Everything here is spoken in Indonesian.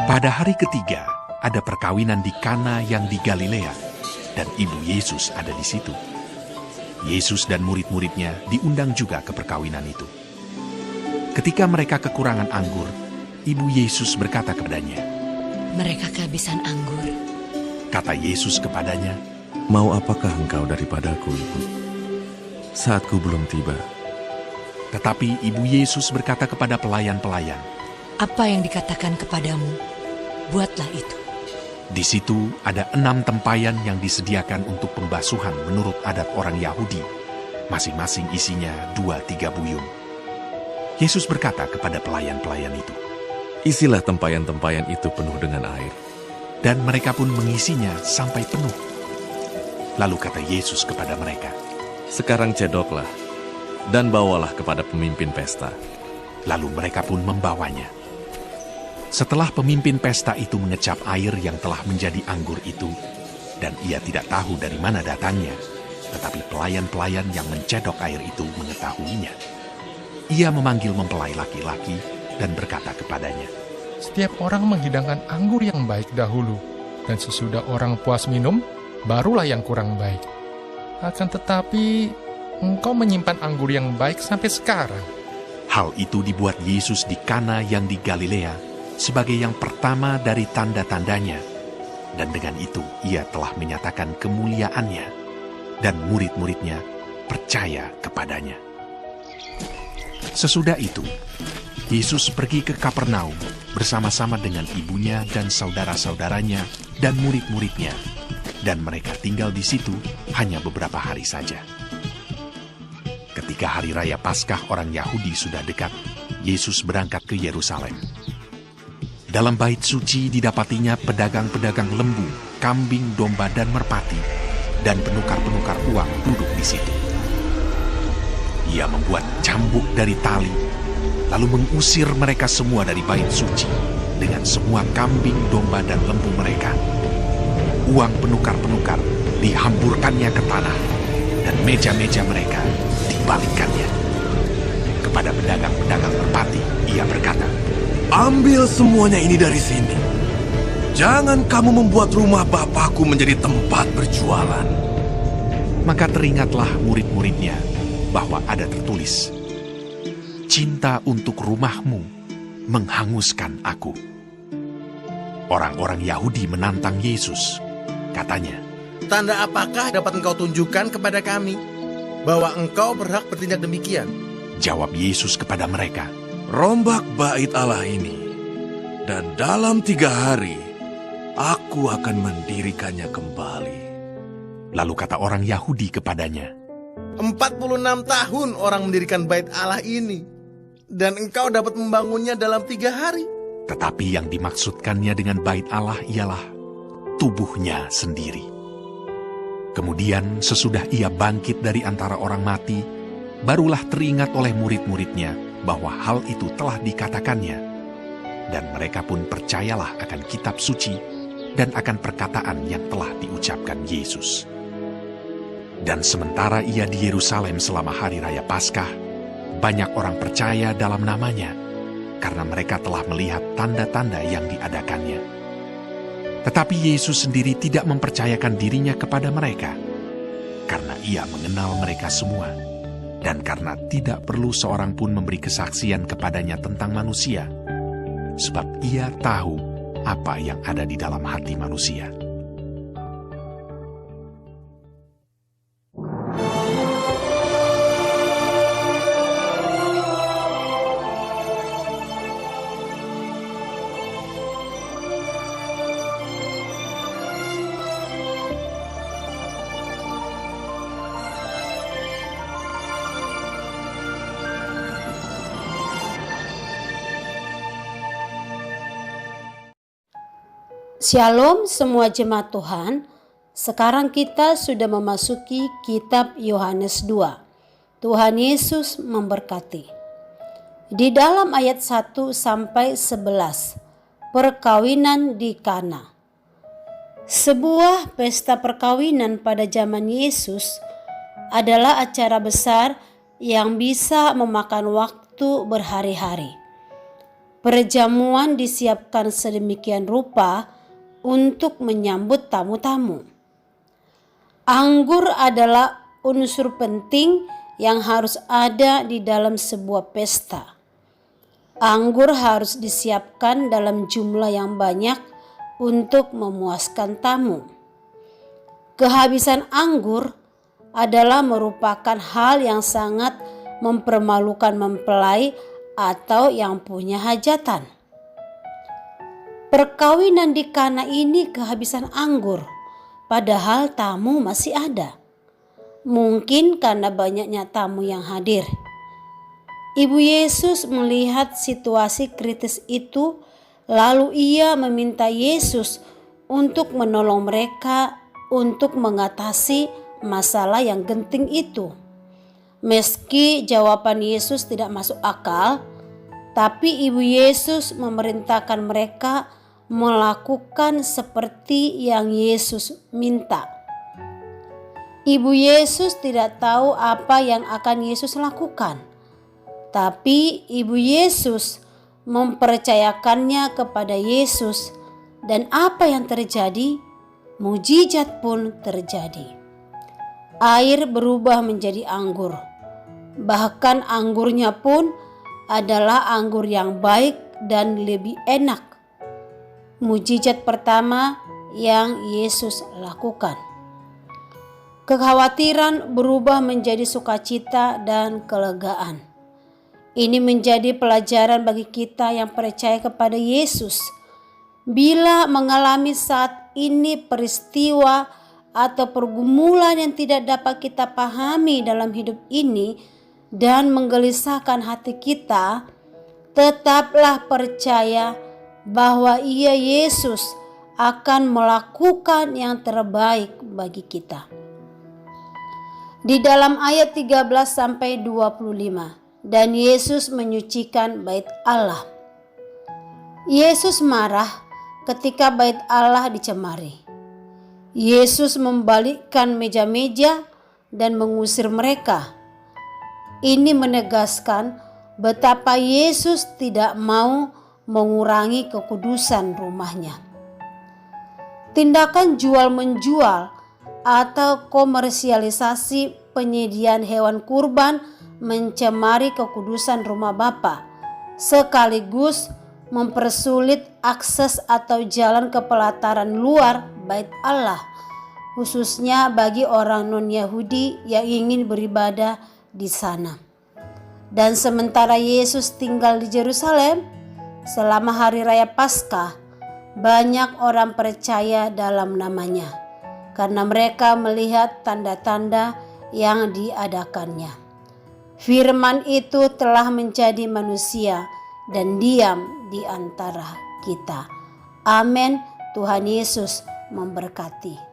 Pada hari ketiga, ada perkawinan di Kana yang di Galilea, dan ibu Yesus ada di situ. Yesus dan murid-muridnya diundang juga ke perkawinan itu. Ketika mereka kekurangan anggur, ibu Yesus berkata kepadanya, "Mereka kehabisan anggur." Kata Yesus kepadanya, "Mau apakah engkau daripadaku, Ibu? Saatku belum tiba." Tetapi ibu Yesus berkata kepada pelayan-pelayan, "Apa yang dikatakan kepadamu, buatlah itu." Di situ ada 6 tempayan yang disediakan untuk pembasuhan menurut adat orang Yahudi. Masing-masing isinya 2-3 buyung. Yesus berkata kepada pelayan-pelayan itu, "Isilah tempayan-tempayan itu penuh dengan air." dan mereka pun mengisinya sampai penuh. Lalu kata Yesus kepada mereka, "Sekarang cedoklah, dan bawalah kepada pemimpin pesta." lalu mereka pun membawanya. Setelah pemimpin pesta itu mengecap air yang telah menjadi anggur itu, dan ia tidak tahu dari mana datangnya, tetapi pelayan-pelayan yang mencedok air itu mengetahuinya. Ia memanggil mempelai laki-laki dan berkata kepadanya, Setiap orang menghidangkan anggur yang baik dahulu, dan sesudah orang puas minum, barulah yang kurang baik. Akan tetapi, engkau menyimpan anggur yang baik sampai sekarang. Hal itu dibuat Yesus di Kana yang di Galilea sebagai yang pertama dari tanda-tandanya, dan dengan itu ia telah menyatakan kemuliaannya, dan murid-muridnya percaya kepadanya. Sesudah itu, Yesus pergi ke Kapernaum bersama-sama dengan ibunya dan saudara-saudaranya dan murid-muridnya, dan mereka tinggal di situ hanya beberapa hari saja. Ketika hari raya Paskah orang Yahudi sudah dekat, Yesus berangkat ke Yerusalem. Dalam bait suci didapatinya pedagang-pedagang lembu, kambing, domba, dan merpati, dan penukar-penukar uang duduk di situ. Ia membuat cambuk dari tali, lalu mengusir mereka semua dari bait suci dengan semua kambing, domba, dan lembu mereka. Uang penukar-penukar dihamburkannya ke tanah, dan meja-meja mereka dibalikkannya. Kepada pedagang-pedagang merpati, ia berkata, "Ambil semuanya ini dari sini. Jangan kamu membuat rumah Bapakku menjadi tempat berjualan." Maka teringatlah murid-muridnya bahwa ada tertulis, "Cinta untuk rumahmu menghanguskan aku." Orang-orang Yahudi menantang Yesus. Katanya, "Tanda apakah dapat engkau tunjukkan kepada kami bahwa engkau berhak bertindak demikian?" Jawab Yesus kepada mereka, "Rombak bait Allah ini, dan dalam 3 hari aku akan mendirikannya kembali." Lalu kata orang Yahudi kepadanya, 46 tahun orang mendirikan bait Allah ini, dan engkau dapat membangunnya dalam 3 hari. tetapi yang dimaksudkannya dengan bait Allah ialah tubuhnya sendiri. Kemudian sesudah ia bangkit dari antara orang mati, barulah teringat oleh murid-muridnya bahwa hal itu telah dikatakannya, dan mereka pun percayalah akan kitab suci dan akan perkataan yang telah diucapkan Yesus. Dan sementara ia di Yerusalem selama hari raya Paskah, banyak orang percaya dalam namanya, karena mereka telah melihat tanda-tanda yang diadakannya. Tetapi Yesus sendiri tidak mempercayakan dirinya kepada mereka, karena ia mengenal mereka semua, dan karena tidak perlu seorang pun memberi kesaksian kepadanya tentang manusia, sebab ia tahu apa yang ada di dalam hati manusia. Shalom semua jemaat Tuhan. Sekarang kita sudah memasuki kitab Yohanes 2. Tuhan Yesus memberkati. Di dalam ayat 1 sampai 11, perkawinan di Kana. Sebuah pesta perkawinan pada zaman Yesus adalah acara besar yang bisa memakan waktu berhari-hari. Perjamuan disiapkan sedemikian rupa untuk menyambut tamu-tamu. Anggur adalah unsur penting yang harus ada di dalam sebuah pesta. Anggur harus disiapkan dalam jumlah yang banyak untuk memuaskan tamu. Kehabisan anggur adalah merupakan hal yang sangat mempermalukan mempelai atau yang punya hajatan. Perkawinan di Kana ini kehabisan anggur, padahal tamu masih ada. Mungkin karena banyaknya tamu yang hadir. Ibu Yesus melihat situasi kritis itu, lalu ia meminta Yesus untuk menolong mereka untuk mengatasi masalah yang genting itu. Meski jawaban Yesus tidak masuk akal, tapi Ibu Yesus memerintahkan mereka melakukan seperti yang Yesus minta. Ibu Yesus tidak tahu apa yang akan Yesus lakukan, tapi Ibu Yesus mempercayakannya kepada Yesus, dan apa yang terjadi? Mujizat pun terjadi. Air berubah menjadi anggur. Bahkan anggurnya pun adalah anggur yang baik dan lebih enak. Mujizat pertama yang Yesus lakukan. Kekhawatiran berubah menjadi sukacita dan kelegaan. Ini menjadi pelajaran bagi kita yang percaya kepada Yesus. Bila mengalami saat ini peristiwa atau pergumulan yang tidak dapat kita pahami dalam hidup ini dan menggelisahkan hati kita, tetaplah percaya bahwa Ia Yesus akan melakukan yang terbaik bagi kita. Di dalam ayat 13 sampai 25, dan Yesus menyucikan bait Allah. Yesus marah ketika bait Allah dicemari. Yesus membalikkan meja-meja dan mengusir mereka. Ini menegaskan betapa Yesus tidak mau mengurangi kekudusan rumahnya. Tindakan jual-menjual atau komersialisasi penyediaan hewan kurban mencemari kekudusan rumah Bapa, sekaligus mempersulit akses atau jalan ke pelataran luar bait Allah, khususnya bagi orang non-Yahudi yang ingin beribadah di sana. Dan sementara Yesus tinggal di Yerusalem selama hari raya Paskah, banyak orang percaya dalam namanya karena mereka melihat tanda-tanda yang diadakannya. Firman itu telah menjadi manusia dan diam di antara kita. Amin. Tuhan Yesus memberkati.